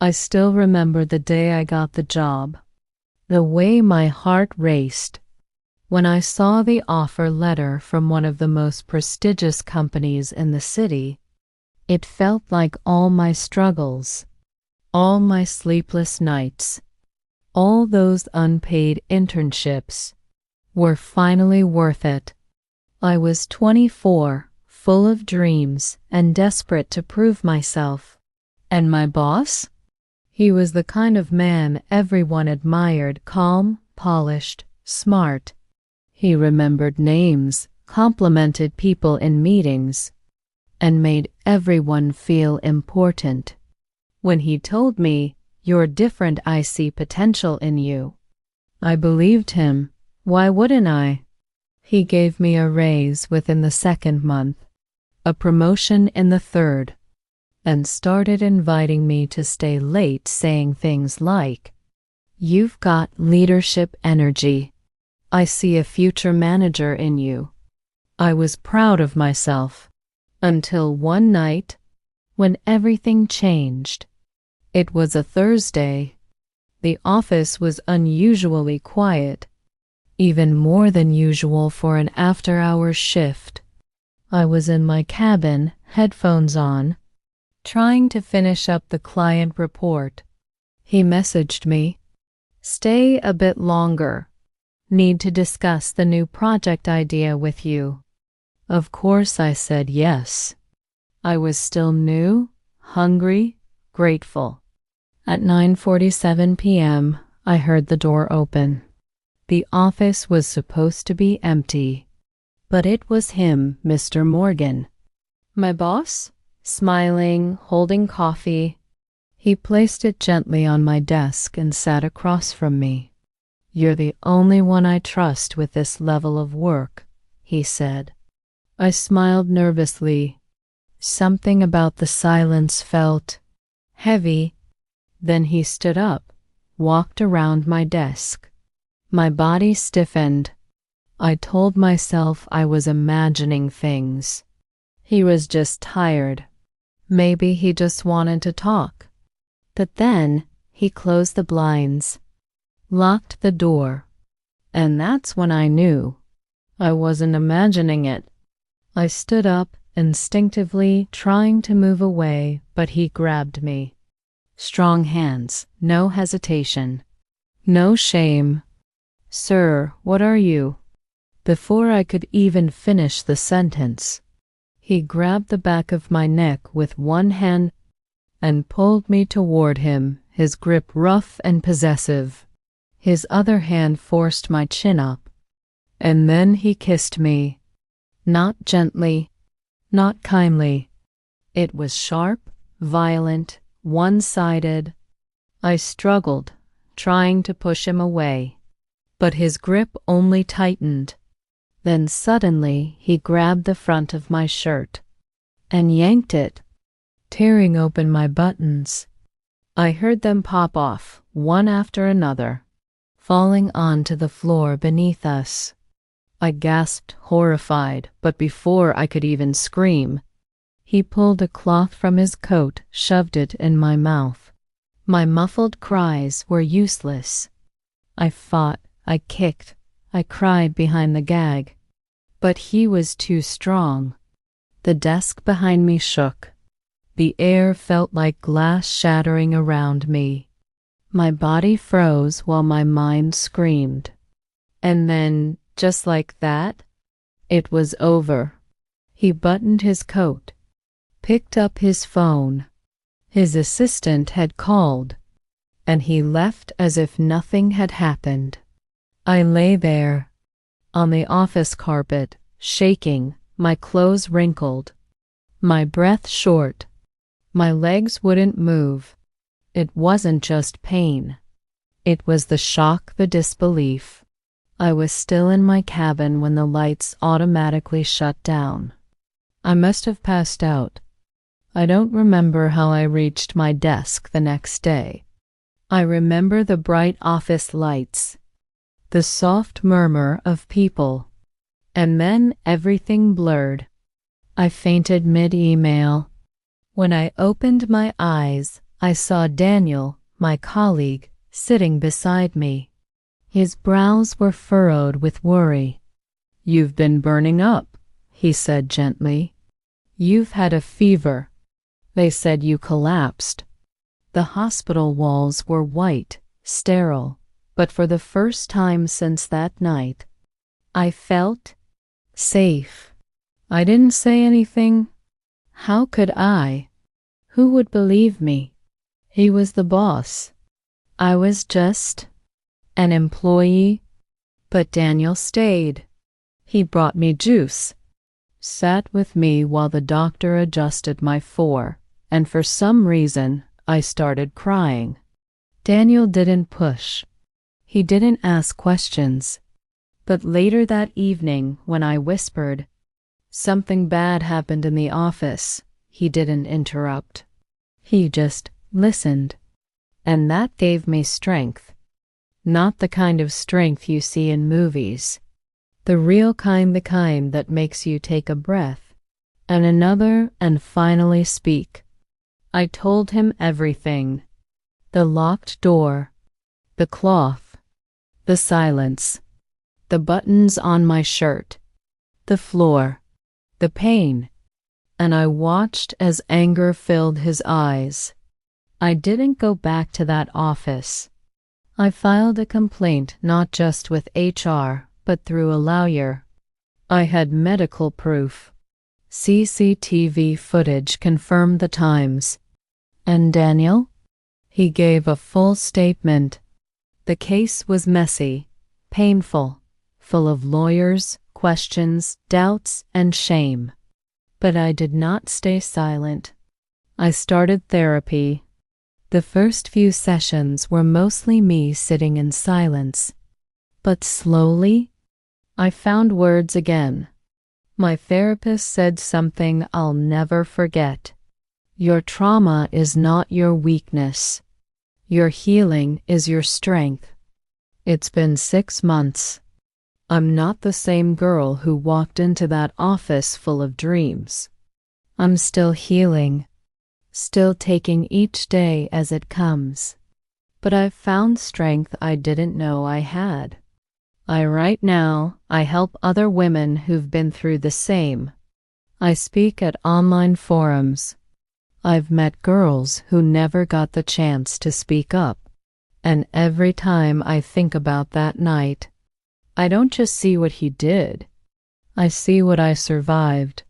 I still remember the day I got the job, the way my heart raced when I saw the offer letter from one of the most prestigious companies in the city. It felt like all my struggles, all my sleepless nights, all those unpaid internships were finally worth it. I was 24, full of dreams and desperate to prove myself. And my boss? He was the kind of man everyone admired, calm, polished, smart. He remembered names, complimented people in meetings, and made everyone feel important. When he told me, "You're different, I see potential in you," I believed him. Why wouldn't I? He gave me a raise within the second month, a promotion in the third, and started inviting me to stay late, saying things like, "You've got leadership energy. I see a future manager in you." I was proud of myself until one night when everything changed. It was a Thursday. The office was unusually quiet, even more than usual for an after-hours shift. I was in my cabin, headphones on, trying to finish up the client report. He messaged me, "Stay a bit longer. Need to discuss the new project idea with you." Of course I said yes. I was still new, hungry, grateful. At 9:47 p.m., I heard the door open. The office was supposed to be empty, but it was him, Mr. Morgan. My boss? Smiling, holding coffee. He placed it gently on my desk and sat across from me. "You're the only one I trust with this level of work," he said. I smiled nervously. Something about the silence felt heavy. Then he stood up, walked around my desk. My body stiffened. I told myself I was imagining things. He was just tired. Maybe he just wanted to talk. But then he closed the blinds, locked the door, and that's when I knew I wasn't imagining it. I stood up, instinctively trying to move away, but he grabbed me. Strong hands, no hesitation, no shame. "Sir, what are you?" Before I could even finish the sentence, he grabbed the back of my neck with one hand and pulled me toward him, his grip rough and possessive. His other hand forced my chin up, and then he kissed me. Not gently, not kindly. It was sharp, violent, one-sided. I struggled, trying to push him away, but his grip only tightened. Then suddenly he grabbed the front of my shirt and yanked it, tearing open my buttons. I heard them pop off, one after another, falling onto the floor beneath us. I gasped, horrified, but before I could even scream, he pulled a cloth from his coat, shoved it in my mouth. My muffled cries were useless. I fought, I kicked, I cried behind the gag, but he was too strong. The desk behind me shook. The air felt like glass shattering around me. My body froze while my mind screamed. And then, just like that, it was over. He buttoned his coat, picked up his phone. His assistant had called, and he left as if nothing had happened. I lay there, on the office carpet, shaking, my clothes wrinkled, my breath short. My legs wouldn't move. It wasn't just pain. It was the shock, the disbelief. I was still in my cabin when the lights automatically shut down. I must have passed out. I don't remember how I reached my desk the next day. I remember the bright office lights, the soft murmur of people, and then everything blurred. I fainted mid-email. When I opened my eyes, I saw Daniel, my colleague, sitting beside me. His brows were furrowed with worry. "You've been burning up," he said gently. "You've had a fever. They said you collapsed." The hospital walls were white, sterile, but for the first time since that night, I felt safe. I didn't say anything. How could I? Who would believe me? He was the boss. I was just an employee. But Daniel stayed. He brought me juice, sat with me while the doctor adjusted my fore, and for some reason I started crying. Daniel didn't push. He didn't ask questions. But later that evening, when I whispered, "Something bad happened in the office," he didn't interrupt. He just listened. And that gave me strength. Not the kind of strength you see in movies. The real kind, the kind that makes you take a breath and another and finally speak. I told him everything. The locked door, the cloth, the silence, the buttons on my shirt, the floor, the pain, and I watched as anger filled his eyes. I didn't go back to that office. I filed a complaint not just with HR, but through a lawyer. I had medical proof. CCTV footage confirmed the times. And Daniel? He gave a full statement. The case was messy, painful, full of lawyers, questions, doubts, and shame. But I did not stay silent. I started therapy. The first few sessions were mostly me sitting in silence. But slowly, I found words again. My therapist said something I'll never forget. Your trauma is not your weakness. Your healing is your strength. It's been 6 months. I'm not the same girl who walked into that office full of dreams. I'm still healing, still taking each day as it comes. But I've found strength I didn't know I had. Right now, I help other women who've been through the same. I speak at online forums. I've met girls who never got the chance to speak up. And every time I think about that night, I don't just see what he did. I see what I survived.